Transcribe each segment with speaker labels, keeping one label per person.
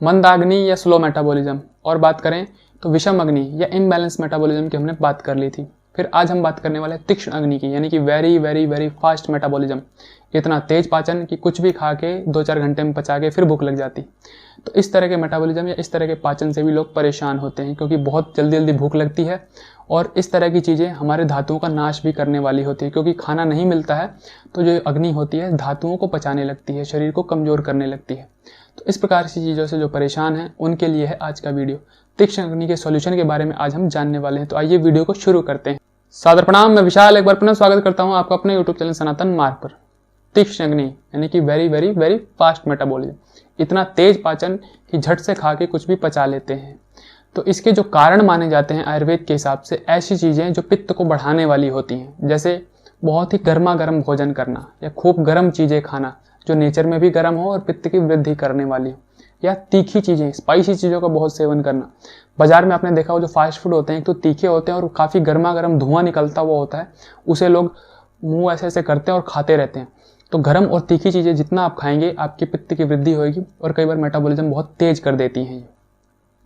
Speaker 1: मंदाग्नि या slow metabolism, और बात करें तो विषम अग्नि या इम्बैलेंस मेटाबॉलिज्म की हमने बात कर ली थी। फिर आज हम बात करने वाले हैं तीक्ष्ण अग्नि की, यानी कि very very very fast metabolism, इतना तेज पाचन कि कुछ भी खा के 2-4 घंटे में पचा के फिर भूख लग जाती। तो इस तरह के मेटाबॉलिज्म या इस तरह के पाचन से भी लोग परेशान होते हैं, क्योंकि बहुत जल्दी जल्दी भूख लगती है और इस तरह की चीज़ें हमारे धातुओं का नाश भी करने वाली होती है, क्योंकि खाना नहीं मिलता है तो जो अग्नि होती है धातुओं को पचाने लगती है, शरीर को कमज़ोर करने लगती है। तो इस प्रकार की चीज़ों से जो परेशान हैं उनके लिए है आज का वीडियो। तीक्ष्ण अग्नि के सॉल्यूशन के बारे में आज हम जानने वाले हैं, तो आइए वीडियो को शुरू करते हैं। सादर प्रणाम, मैं विशाल एक बार पुनः स्वागत करता हूं आपका अपने यूट्यूब चैनल सनातन मार्ग पर। तीक्ष्ण अग्नि यानी कि very very very fast metabolism, इतना तेज पाचन कि झट से खा के कुछ भी पचा लेते हैं। तो इसके जो कारण माने जाते हैं आयुर्वेद के हिसाब से, ऐसी चीज़ें जो पित्त को बढ़ाने वाली होती हैं, जैसे बहुत ही गर्मा गर्म भोजन करना या खूब गर्म चीज़ें खाना जो नेचर में भी गर्म हो और पित्त की वृद्धि करने वाली हो, या तीखी चीज़ें, स्पाइसी चीज़ों का बहुत सेवन करना। बाजार में आपने देखा हो जो फास्ट फूड होते हैं एक तो तीखे होते हैं और काफ़ी गर्मा गर्म धुआं निकलता हुआ होता है, उसे लोग मुंह ऐसे ऐसे करते हैं और खाते रहते हैं। तो गर्म और तीखी चीज़ें जितना आप खाएंगे आपकी पित्त की वृद्धि होगी और कई बार मेटाबॉलिज्म बहुत तेज कर देती हैं।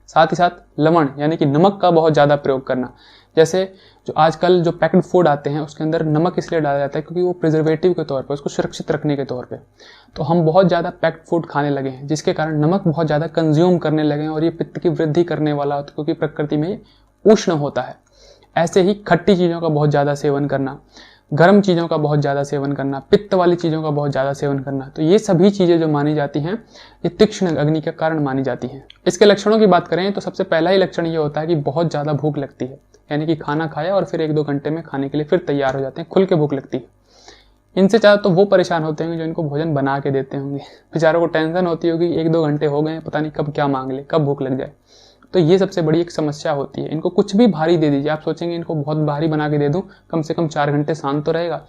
Speaker 1: साथ ही साथ लवण यानी कि नमक का बहुत ज़्यादा प्रयोग करना, जैसे जो आजकल जो पैक्ड फूड आते हैं उसके अंदर नमक इसलिए डाला जाता है क्योंकि वो प्रिजर्वेटिव के तौर पर, उसको सुरक्षित रखने के तौर पे, तो हम बहुत ज़्यादा पैक्ड फूड खाने लगे हैं, जिसके कारण नमक बहुत ज़्यादा कंज्यूम करने लगे हैं और ये पित्त की वृद्धि करने वाला होता है, क्योंकि प्रकृति में ये उष्ण होता है। ऐसे ही खट्टी चीज़ों का बहुत ज़्यादा सेवन करना, गर्म चीज़ों का बहुत ज़्यादा सेवन करना, पित्त वाली चीज़ों का बहुत ज़्यादा सेवन करना, तो ये सभी चीज़ें जो मानी जाती हैं ये तीक्ष्ण अग्नि के कारण मानी जाती हैं। इसके लक्षणों की बात करें तो सबसे पहला ही लक्षण ये होता है कि बहुत ज़्यादा भूख लगती है, यानी कि खाना खाया और फिर 1-2 घंटे में खाने के लिए फिर तैयार हो जाते हैं, खुल के भूख लगती है। इनसे ज़्यादा तो वो परेशान होते होंगे जो इनको भोजन बना के देते होंगे, बेचारों को टेंशन होती होगी 1-2 घंटे हो गए, पता नहीं कब क्या मांग ले, कब भूख लग जाए। तो ये सबसे बड़ी एक समस्या होती है। इनको कुछ भी भारी दे दीजिए, आप सोचेंगे इनको बहुत भारी बना के दे दूं, कम से कम 4 घंटे शांत तो रहेगा,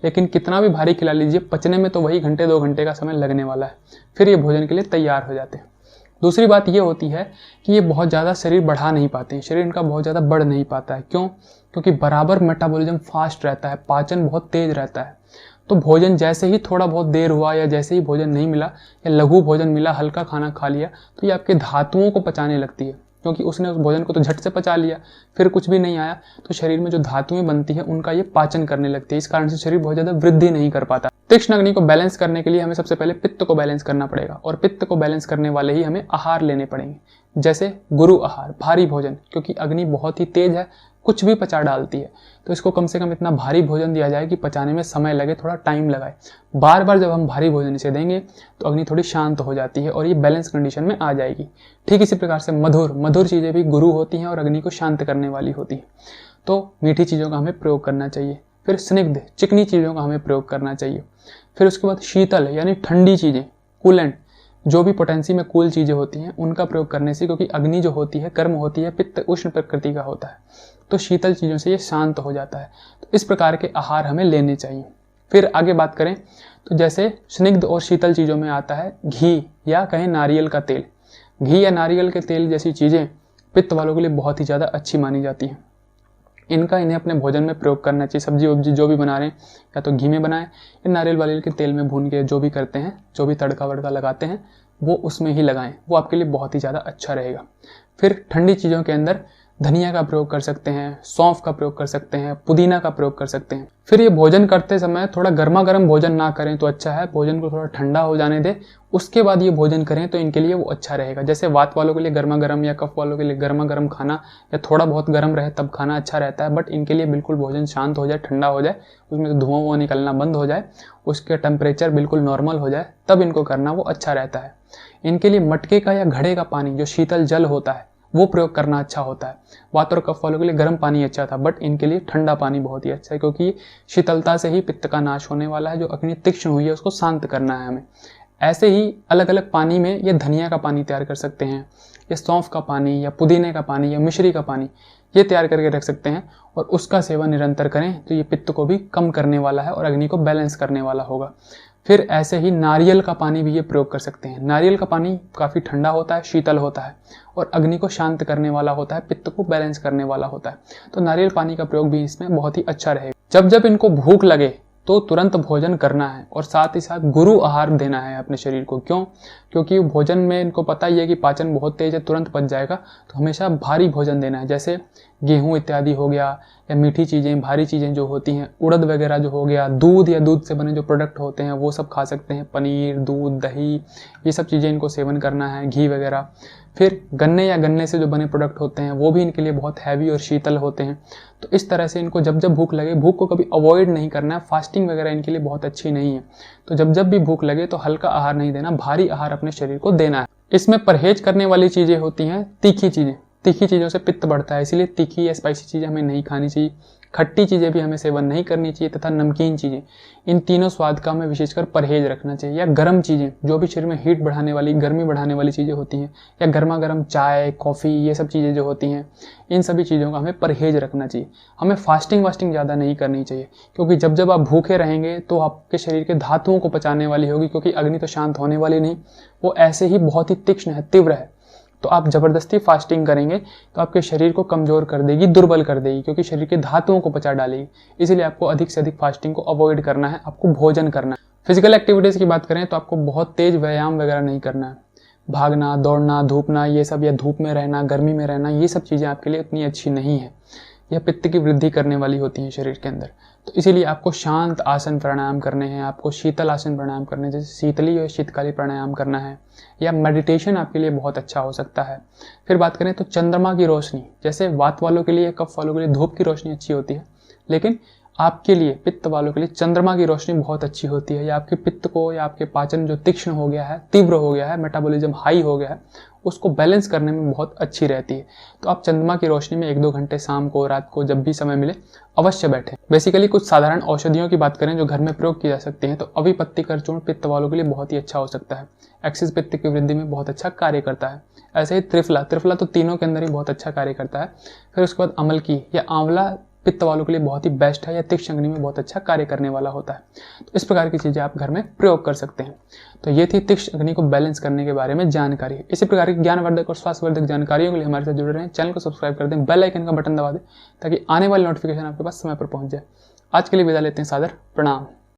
Speaker 1: लेकिन कितना भी भारी खिला लीजिए पचने में तो वही 1-2 घंटे का समय लगने वाला है, फिर ये भोजन के लिए तैयार हो जाते हैं। दूसरी बात ये होती है कि ये बहुत ज़्यादा शरीर बढ़ा नहीं पाते हैं, शरीर इनका बहुत ज़्यादा बढ़ नहीं पाता है। क्यों? क्योंकि बराबर मेटाबॉलिज्म फास्ट रहता है, पाचन बहुत तेज रहता है। तो भोजन जैसे ही थोड़ा बहुत देर हुआ या जैसे ही भोजन नहीं मिला या लघु भोजन मिला, हल्का खाना खा लिया, तो ये आपके धातुओं को पचाने लगती है, क्योंकि उसने उस भोजन को तो झट से पचा लिया, फिर कुछ भी नहीं आया, तो शरीर में जो धातुएं बनती है उनका ये पाचन करने लगती है। इस कारण से शरीर बहुत ज़्यादा वृद्धि नहीं कर पाता। तीक्ष्ण अग्नि को बैलेंस करने के लिए हमें सबसे पहले पित्त को बैलेंस करना पड़ेगा, और पित्त को बैलेंस करने वाले ही हमें आहार लेने पड़ेंगे, जैसे गुरु आहार, भारी भोजन, क्योंकि अग्नि बहुत ही तेज है, कुछ भी पचा डालती है, तो इसको कम से कम इतना भारी भोजन दिया जाए कि पचाने में समय लगे, थोड़ा टाइम लगाए। बार बार जब हम भारी भोजन इसे देंगे तो अग्नि थोड़ी शांत हो जाती है और ये बैलेंस कंडीशन में आ जाएगी। ठीक इसी प्रकार से मधुर चीज़ें भी गुरु होती हैं और अग्नि को शांत करने वाली होती है। तो मीठी चीज़ों का हमें प्रयोग करना चाहिए। फिर स्निग्ध चिकनी चीज़ों का हमें प्रयोग करना चाहिए। फिर उसके बाद शीतल यानी ठंडी चीज़ें, कूलेंट, जो भी पोटेंसी में कूल चीज़ें होती हैं उनका प्रयोग करने से, क्योंकि अग्नि जो होती है गर्म होती है, पित्त उष्ण प्रकृति का होता है, तो शीतल चीज़ों से ये शांत हो जाता है। तो इस प्रकार के आहार हमें लेने चाहिए। फिर आगे बात करें तो जैसे स्निग्ध और शीतल चीज़ों में आता है घी या कहें नारियल का तेल। घी या नारियल के तेल जैसी चीज़ें पित्त वालों के लिए बहुत ही ज़्यादा अच्छी मानी जाती हैं। इन्हें अपने भोजन में प्रयोग करना चाहिए। सब्जी वब्जी जो भी बना रहे हैं या तो घी में बनाएं या नारियल वाले के तेल में भून के जो भी करते हैं, जो भी तड़का वड़का लगाते हैं वो उसमें ही लगाएं, वो आपके लिए बहुत ही ज़्यादा अच्छा रहेगा। फिर ठंडी चीज़ों के अंदर धनिया का प्रयोग कर सकते हैं, सौंफ का प्रयोग कर सकते हैं, पुदीना का प्रयोग कर सकते हैं। फिर ये भोजन करते समय थोड़ा गर्मा गर्म भोजन ना करें तो अच्छा है, भोजन को थोड़ा ठंडा हो जाने दें, उसके बाद ये भोजन करें तो इनके लिए वो अच्छा रहेगा। जैसे वात वालों के लिए गर्मा गर्म या कफ वालों के लिए गर्मा गर्म खाना या थोड़ा बहुत गर्म रहे तब खाना अच्छा रहता है, बट इनके लिए बिल्कुल भोजन शांत हो जाए, ठंडा हो जाए, उसमें से धुआं वुआं निकलना बंद हो जाए, उसके टेम्परेचर बिल्कुल नॉर्मल हो जाए, तब इनको करना वो अच्छा रहता है। इनके लिए मटके का या घड़े का पानी जो शीतल जल होता है वो प्रयोग करना अच्छा होता है। वात और कफ वालों के लिए गर्म पानी अच्छा था, बट इनके लिए ठंडा पानी बहुत ही अच्छा है, क्योंकि शीतलता से ही पित्त का नाश होने वाला है। जो अग्नि तीक्ष्ण हुई है उसको शांत करना है हमें। ऐसे ही अलग अलग पानी में ये धनिया का पानी तैयार कर सकते हैं, या सौंफ का पानी या पुदीने का पानी या मिश्री का पानी ये तैयार करके रख सकते हैं, और उसका सेवन निरंतर करें तो ये पित्त को भी कम करने वाला है और अग्नि को बैलेंस करने वाला होगा। फिर ऐसे ही नारियल का पानी भी ये प्रयोग कर सकते हैं। नारियल का पानी काफ़ी ठंडा होता है, शीतल होता है और अग्नि को शांत करने वाला होता है, पित्त को बैलेंस करने वाला होता है। तो नारियल पानी का प्रयोग भी इसमें बहुत ही अच्छा रहेगा। जब जब इनको भूख लगे तो तुरंत भोजन करना है और साथ ही साथ गुरु आहार देना है अपने शरीर को। क्यों? क्योंकि भोजन में इनको पता ही है कि पाचन बहुत तेज है, तुरंत पच जाएगा, तो हमेशा भारी भोजन देना है। जैसे गेहूं इत्यादि हो गया, या मीठी चीज़ें, भारी चीज़ें जो होती हैं, उड़द वगैरह जो हो गया, दूध या दूध से बने जो प्रोडक्ट होते हैं वो सब खा सकते हैं, पनीर, दूध, दही, ये सब चीज़ें इनको सेवन करना है, घी वगैरह। फिर गन्ने या गन्ने से जो बने प्रोडक्ट होते हैं वो भी इनके लिए बहुत हैवी और शीतल होते हैं। तो इस तरह से इनको जब जब भूख लगे, भूख को कभी अवॉइड नहीं करना है, फास्टिंग वगैरह इनके लिए बहुत अच्छी नहीं है। तो जब जब भी भूख लगे तो हल्का आहार नहीं देना, भारी आहार अपने शरीर को देना है। इसमें परहेज करने वाली चीज़ें होती हैं तीखी चीज़ें। तीखी चीज़ों से पित्त बढ़ता है, इसीलिए तीखी या स्पाइसी चीज़ें हमें नहीं खानी चाहिए। खट्टी चीज़ें भी हमें सेवन नहीं करनी चाहिए, तथा नमकीन चीज़ें, इन तीनों स्वाद का हमें विशेषकर परहेज रखना चाहिए। या गर्म चीज़ें, जो भी शरीर में हीट बढ़ाने वाली, गर्मी बढ़ाने वाली चीज़ें होती हैं, या गर्मा गर्म चाय, कॉफ़ी, ये सब चीज़ें जो होती हैं, इन सभी चीज़ों का हमें परहेज रखना चाहिए। हमें फास्टिंग वास्टिंग ज़्यादा नहीं करनी चाहिए, क्योंकि जब जब आप भूखे रहेंगे तो आपके शरीर के धातुओं को पचाने वाली होगी, क्योंकि अग्नि तो शांत होने वाली नहीं, वो ऐसे ही बहुत ही तीक्ष्ण है, तीव्र है। तो आप जबरदस्ती फास्टिंग करेंगे तो आपके शरीर को कमजोर कर देगी, दुर्बल कर देगी, क्योंकि शरीर के धातुओं को पचा डालेगी। इसीलिए आपको अधिक से अधिक फास्टिंग को अवॉइड करना है, आपको भोजन करना है। फिजिकल एक्टिविटीज़ की बात करें तो आपको बहुत तेज व्यायाम वगैरह नहीं करना है। भागना, दौड़ना, धूपना, ये सब, या धूप में रहना, गर्मी में रहना, ये सब चीज़ें आपके लिए उतनी अच्छी नहीं है। यह पित्त की वृद्धि करने वाली होती हैं शरीर के अंदर। तो इसीलिए आपको शांत आसन प्राणायाम करने हैं, आपको शीतल आसन प्राणायाम करने हैं, जैसे शीतली और शीतकाली प्राणायाम करना है, या मेडिटेशन आपके लिए बहुत अच्छा हो सकता है। फिर बात करें तो चंद्रमा की रोशनी, जैसे वात वालों के लिए, कफ वालों के लिए धूप की रोशनी अच्छी होती है, लेकिन आपके लिए, पित्त वालों के लिए चंद्रमा की रोशनी बहुत अच्छी होती है। या आपके पित्त को, या आपके पाचन जो तीक्ष्ण हो गया है, तीव्र हो गया है, मेटाबॉलिज्म हाई हो गया है, उसको बैलेंस करने में बहुत अच्छी रहती है। तो आप चंद्रमा की रोशनी में 1-2 घंटे शाम को, रात को, जब भी समय मिले अवश्य बैठें। बेसिकली कुछ साधारण औषधियों की बात करें जो घर में प्रयोग की जा सकती हैं, तो अविपत्ति कर चूर्ण पित्त वालों के लिए बहुत ही अच्छा हो सकता है। एक्सिस पित्त की वृद्धि में बहुत अच्छा कार्य करता है। ऐसे ही त्रिफला तो तीनों के अंदर ही बहुत अच्छा कार्य करता है। फिर उसके बाद अमलकी या आंवला पित्त वालों के लिए बहुत ही बेस्ट है, या तीक्ष्ण अग्नि में बहुत अच्छा कार्य करने वाला होता है। तो इस प्रकार की चीज़ें आप घर में प्रयोग कर सकते हैं। तो ये थी तीक्ष्ण अग्नि को बैलेंस करने के बारे में जानकारी। इसी प्रकार की ज्ञानवर्धक और स्वास्थ्यवर्धक जानकारियों के लिए हमारे साथ जुड़े रहें। चैनल को सब्सक्राइब कर दें, बेल आइकन का बटन दबा दें, ताकि आने वाली नोटिफिकेशन आपके पास समय पर पहुंच जाए। आज के लिए विदा लेते हैं, सादर प्रणाम।